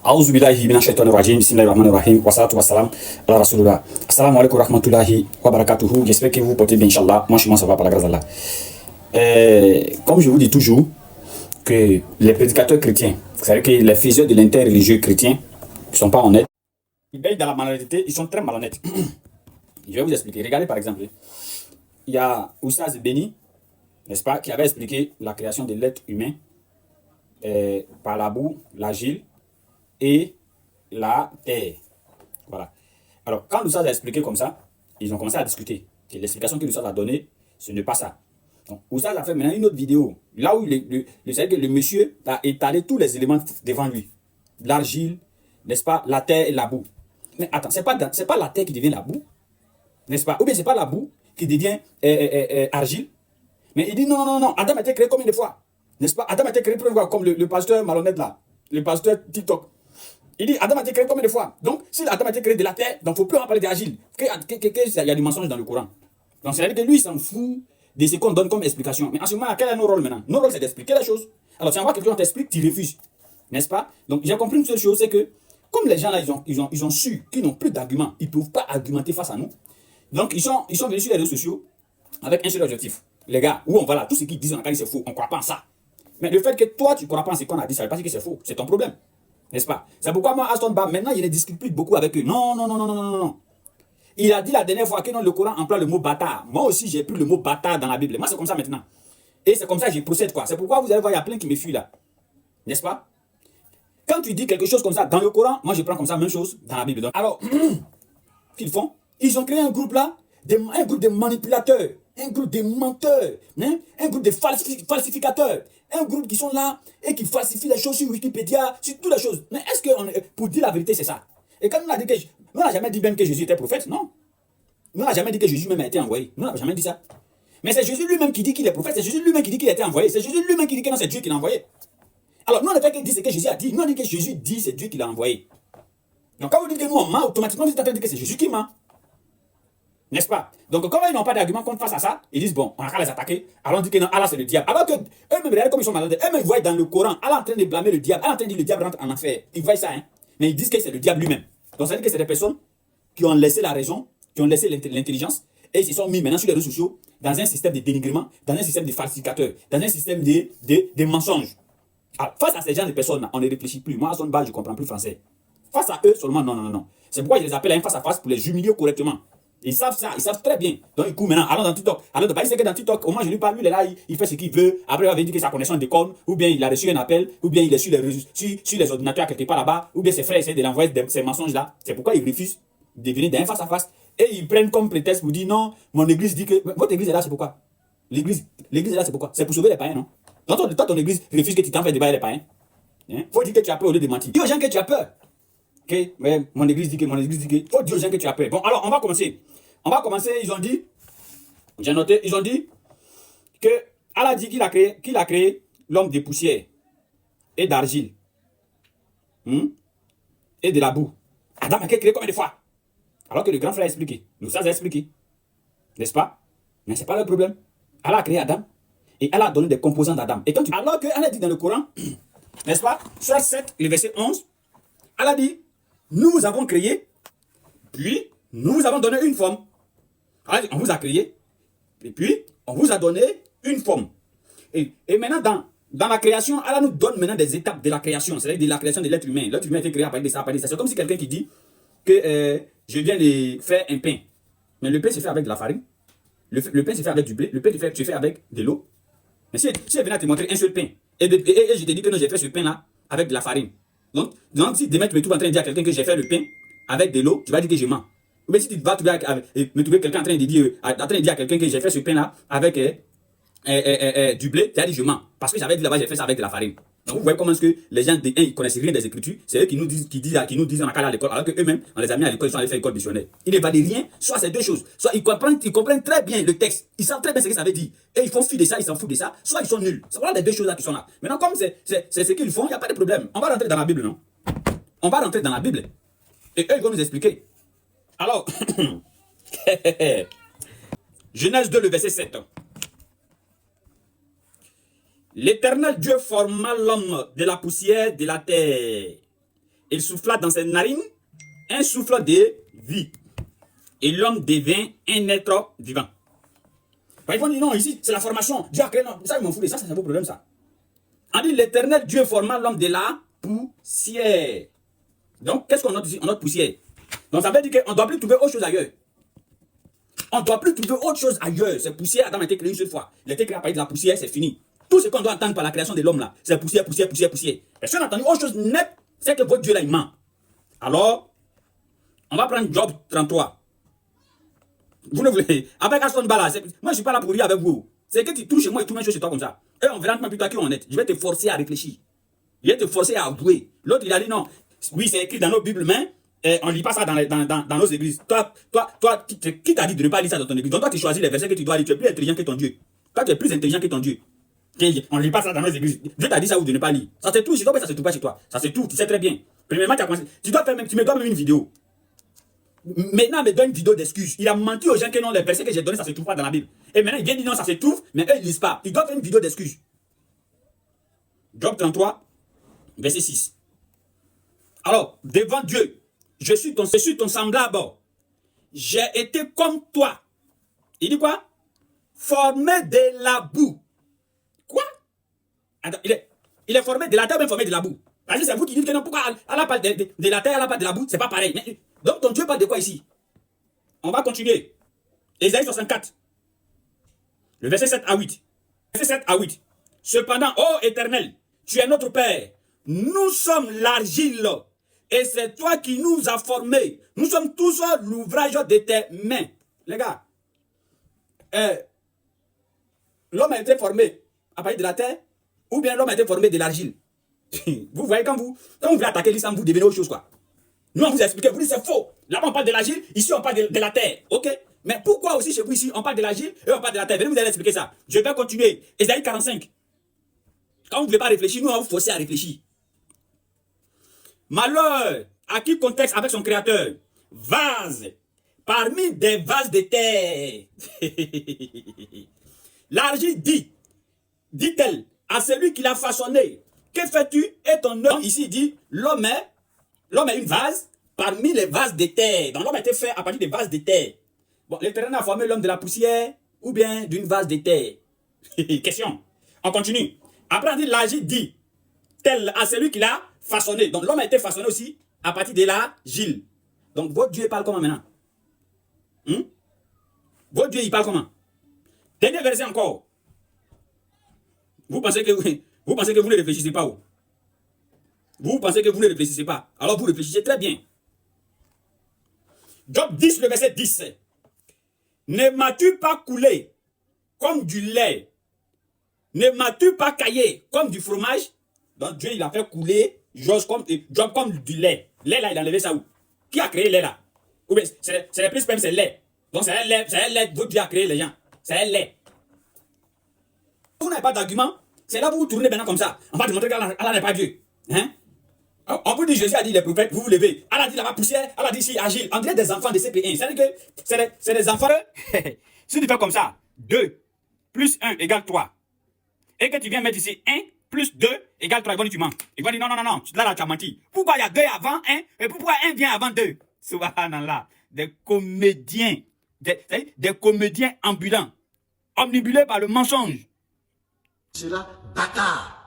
A'udhu billahi minash shaitanir rajim. Bismillahirrahmanirrahim. Wassalatu wassalam ala rasulullah. Assalamu alaikum rahmatullahi wa barakatuhu. J'espère que vous portez bien, Inch'Allah. Moi, chez moi, ça va par la grâce d'Allah. Comme je vous dis toujours, que les prédicateurs chrétiens, c'est-à-dire que les faiseurs de l'interreligieux chrétien, qui ne sont pas honnêtes, ils baignent dans la malhonnêteté, ils sont très malhonnêtes. Je vais vous expliquer. Regardez par exemple, il y a Oustaz Beni, n'est-ce pas, qui avait expliqué la création de l'être humain par la boue, l'argile et la terre. Voilà. Alors, quand Oustaz a expliqué comme ça, ils ont commencé à discuter. Et l'explication que Oustaz a donnée, ce n'est pas ça. Donc, Oustaz a fait maintenant une autre vidéo, là où le monsieur a étalé tous les éléments devant lui. L'argile, n'est-ce pas, la terre et la boue. Mais attends, c'est pas la terre qui devient la boue, n'est-ce pas? Ou bien c'est pas la boue qui devient argile. Mais il dit non, Adam a été créé combien de fois? N'est-ce pas? Adam a été créé combien de fois? Comme le pasteur malhonnête là, le pasteur TikTok. Il dit Adam a été créé combien de fois? Donc, si Adam a été créé de la terre, donc il ne faut plus en parler d'argile. Il y a du mensonge dans le Coran. Donc, c'est-à-dire que lui, il s'en fout de ce qu'on donne comme explication. Mais en ce moment, quel est nos rôles maintenant? Nos rôles, c'est d'expliquer les choses. Alors, si on voit quelqu'un t'explique, tu refuses. N'est-ce pas? Donc, j'ai compris une seule chose, c'est que, comme les gens là, ils ont su qu'ils n'ont plus d'arguments, ils ne peuvent pas argumenter face à nous. Donc, ils sont venus sur les réseaux sociaux avec un seul objectif. Les gars, où on va là, tout ce qu'ils disent, on a dit c'est faux, on ne croit pas en ça. Mais le fait que toi, tu ne crois pas en ce qu'on a dit, ça ne veut pas dire que c'est faux. C'est ton problème. N'est-ce pas? C'est pourquoi moi, Aston Ba, maintenant, il ne discute plus beaucoup avec eux. Non. Il a dit la dernière fois que non, le Coran emploie le mot bâtard. Moi aussi, j'ai pris le mot bâtard dans la Bible. Moi, c'est comme ça maintenant. Et c'est comme ça que je procède, quoi. C'est pourquoi vous allez voir, il y a plein qui me fuient là. N'est-ce pas? Quand tu dis quelque chose comme ça dans le Coran, moi, je prends comme ça, même chose dans la Bible. Donc, alors, qu'ils font? Ils ont créé un groupe là, un groupe de manipulateurs, un groupe de menteurs, hein? Un groupe de falsificateurs, un groupe qui sont là et qui falsifient les choses sur Wikipédia, sur toutes les choses. Mais est-ce que, pour dire la vérité, c'est ça? Et quand on a dit que, nous on n'a jamais dit même que Jésus était prophète, non. Nous on n'a jamais dit que Jésus même a été envoyé. Nous on n'a jamais dit ça. Mais c'est Jésus lui-même qui dit qu'il est prophète, c'est Jésus lui-même qui dit qu'il a été envoyé, c'est Jésus lui-même qui dit que non, c'est Dieu qui l'a envoyé. Alors nous on ne fait que dire ce que Jésus a dit, nous on dit que Jésus dit c'est Dieu qui l'a envoyé. Donc quand vous dites que nous on ment, automatiquement vous êtes en train de dire que c'est Jésus qui ment. N'est-ce pas? Donc, comme ils n'ont pas d'argument contre face à ça, ils disent, bon, on n'a qu'à les attaquer. Alors on dit que non, Allah c'est le diable. Alors que eux-mêmes, regardez comme ils sont malades. Eux-mêmes, ils voient dans le Coran, Allah en train de blâmer le diable. Allah en train de dire le diable rentre en enfer. Ils voient ça, hein. Mais ils disent que c'est le diable lui-même. Donc, ça veut dire que c'est des personnes qui ont laissé la raison, qui ont laissé l'intelligence, et ils se sont mis maintenant sur les réseaux sociaux dans un système de dénigrement, dans un système de falsificateurs, dans un système de mensonges. Alors, face à ces gens de personnes, on ne réfléchit plus. Moi, à son bas, je ne comprends plus français. Face à eux seulement, non. C'est pourquoi je les appelle à un face à face pour les humilier correctement. Ils savent ça, ils savent très bien. Donc, il court maintenant, allons dans TikTok. Alors, il sait que dans TikTok, au moins, je lui parle, lui, il est là, il fait ce qu'il veut. Après, il va venir que sa connexion déconne, ou bien il a reçu un appel, ou bien il est sur les ordinateurs quelque part là-bas, ou bien ses frères essaient de l'envoyer ces mensonges-là. C'est pourquoi ils refusent de venir d'un face à face. Et ils prennent comme prétexte pour dire non, mon église dit que. Votre église est là, c'est pourquoi? L'église est là, c'est pourquoi? C'est pour sauver les païens, non? Donc, toi, ton église refuse que tu t'en fais débattre les païens. Hein? Faut dire que tu as peur au lieu de mentir. Dis aux gens que tu as peur. Ok? Mais mon église dit que. Faut dire aux gens que tu as peur. Bon, alors, on va commencer. Ils ont dit, j'ai noté, ils ont dit que Allah dit qu'il a créé l'homme de poussière et d'argile et de la boue. Adam a créé combien de fois? Alors que le grand frère a expliqué, nous ça a expliqué, n'est-ce pas? Mais ce n'est pas le problème. Allah a créé Adam et Allah a donné des composants d'Adam. Et alors que Allah dit dans le Coran, n'est-ce pas? Sourate 7, le verset 11, Allah dit, nous vous avons créé, puis nous vous avons donné une forme. Alors, on vous a créé, et puis on vous a donné une forme. Et maintenant, dans la création, Allah nous donne maintenant des étapes de la création, c'est-à-dire de la création de l'être humain. L'être humain a été créé à partir de ça, à partir de ça. C'est comme si quelqu'un qui dit que je viens de faire un pain. Mais le pain se fait avec de la farine, le pain se fait avec du blé, le pain se fait avec de l'eau. Mais si je viens te montrer un seul pain, et je te dis que non, j'ai fait ce pain-là avec de la farine. Donc si demain tu me trouves en train de dire à quelqu'un que j'ai fait le pain avec de l'eau, tu vas dire que je mens. Ou bien si tu vas me trouver quelqu'un en train de dire à quelqu'un que j'ai fait ce pain-là avec du blé, tu vas dire je mens. Parce que j'avais dit là-bas, j'ai fait ça avec de la farine. Donc vous voyez comment est-ce que les gens, ils ne connaissent rien des Écritures, c'est eux qui nous disent on a qu'à aller à l'école, alors qu'eux-mêmes, on les a mis à l'école, ils sont allés faire l'école missionnaire. Ils ne valent rien, soit c'est deux choses. Soit ils comprennent très bien le texte, ils savent très bien ce que ça veut dire. Et ils font fi de ça, ils s'en foutent de ça, soit ils sont nuls. C'est voilà les deux choses là qui sont là. Maintenant, comme c'est ce qu'ils font, il n'y a pas de problème. On va rentrer dans la Bible, non? On va rentrer dans la Bible. Et eux, ils vont nous expliquer. Alors, Genèse 2, le verset 7. L'Éternel Dieu forma l'homme de la poussière de la terre il souffla dans ses narines un souffle de vie. Et l'homme devint un être vivant. Ils vont dire non, ici, c'est la formation. Dieu a créé, non, ça, ils m'en foutent. Ça, c'est un beau problème, ça. On dit l'éternel Dieu forma l'homme de la poussière. Donc, qu'est-ce qu'on note ici? On note poussière. Donc, ça veut dire qu'on ne doit plus trouver autre chose ailleurs. On ne doit plus trouver autre chose ailleurs. C'est poussière. Adam a été créé une seule fois. Il a été créé à partir de la poussière, c'est fini. Tout ce qu'on doit entendre par la création de l'homme là, c'est poussière, poussière, poussière, poussière. Personne n'a entendu autre chose nette, c'est que votre Dieu là, il ment. Alors, on va prendre Job 33. Vous ne voulez. Avec Aston Bala, moi je ne suis pas là pour rire avec vous. C'est que tu touches chez moi et tout le monde chez toi comme ça. Et on verra plus tard qui on est. Je vais te forcer à réfléchir. Je vais te forcer à avouer. L'autre il a dit non. Oui, c'est écrit dans nos Bibles, mais on ne lit pas ça dans nos églises. Toi, qui t'a dit de ne pas lire ça dans ton église? Donc toi, tu choisis les versets que tu dois lire. Tu es plus intelligent que ton Dieu. Toi, tu es plus intelligent que ton Dieu. On ne lit pas ça dans nos églises. Dieu t'a dit ça ou de ne pas lire. Ça c'est tout chez toi, mais ça se trouve pas chez toi. Ça c'est tout, tu sais très bien. Premièrement, tu me dois même une vidéo. Maintenant, il me donne une vidéo d'excuses. Il a menti aux gens que non, les versets que j'ai donnés, ça se trouve pas dans la Bible. Et maintenant, il vient dire non, ça se trouve, mais eux, ils ne lisent pas. Ils doivent faire une vidéo d'excuses. Job 33, verset 6. Alors, devant Dieu, je suis ton semblable. J'ai été comme toi. Il dit quoi? Formé de la boue. Quoi? Attends, il est formé de la terre, même formé de la boue. Parce que c'est vous qui dites que non, pourquoi Allah parle de la terre, Allah parle de la boue, c'est pas pareil. Mais, donc ton Dieu parle de quoi ici? On va continuer. Ésaïe 64. Le verset 7 à 8. Verset 7 à 8. Cependant, ô Éternel, tu es notre Père. Nous sommes l'argile. Et c'est toi qui nous as formés. Nous sommes tous l'ouvrage de tes mains. Les gars, l'homme a été formé à partir de la terre, ou bien l'homme a été formé de l'argile. Vous voyez, quand vous voulez attaquer l'islam, vous devenez autre chose, quoi. Nous, on vous explique, vous dites c'est faux. Là-bas, on parle de l'argile, ici, on parle de la terre. Ok? Mais pourquoi aussi chez vous, ici, on parle de l'argile et on parle de la terre? Venez vous allez expliquer ça. Je vais continuer. Ésaïe 45. Quand vous ne voulez pas réfléchir, nous, on va vous forcer à réfléchir. Malheur à qui contexte avec son créateur? Vase. Parmi des vases de terre. L'argile dit-elle à celui qui l'a façonné, que fais-tu? Et ton œuvre, ici, dit, l'homme est une vase parmi les vases de terre. Donc l'homme a été fait à partir des vases de terre. Bon, l'Éternel a formé l'homme de la poussière ou bien d'une vase de terre. Question. On continue. Après on dit l'argile dit tel à celui qui l'a façonné. Donc l'homme a été façonné aussi à partir de l'argile. Donc votre Dieu parle comment maintenant? Votre Dieu il parle comment? Dernier verset encore. Vous pensez que vous ne réfléchissez pas où? Vous pensez que vous ne réfléchissez pas. Alors vous réfléchissez très bien. Job 10, le verset 10. Ne m'as-tu pas coulé comme du lait? Ne m'as-tu pas caillé comme du fromage? Donc Dieu, il a fait couler Job comme du lait. Lait là, il a enlevé ça où? Qui a créé lait là? Ou bien, c'est les plus même, c'est lait. Donc c'est un lait, votre Dieu a créé les gens. C'est un lait. Vous n'avez pas d'argument, c'est là où vous tournez maintenant comme ça. On va te montrer qu'Allah n'est pas Dieu. Hein? On vous dit, Jésus a dit les prophètes, vous vous levez. Allah dit la poussière, Allah dit ici agile. On dirait des enfants de CP1. C'est-à-dire que c'est des enfants. Si tu fais comme ça, 2 plus 1 égale 3. Et que tu viens mettre ici 1 plus 2 égale 3. Ils vont dire tu mens. Ils vont dire non. Là, tu as menti. Pourquoi il y a 2 avant 1 et pourquoi 1 vient avant 2? Subhanallah. Des comédiens. Des comédiens ambulants. Omnibulés par le mensonge. C'est là, bâtard.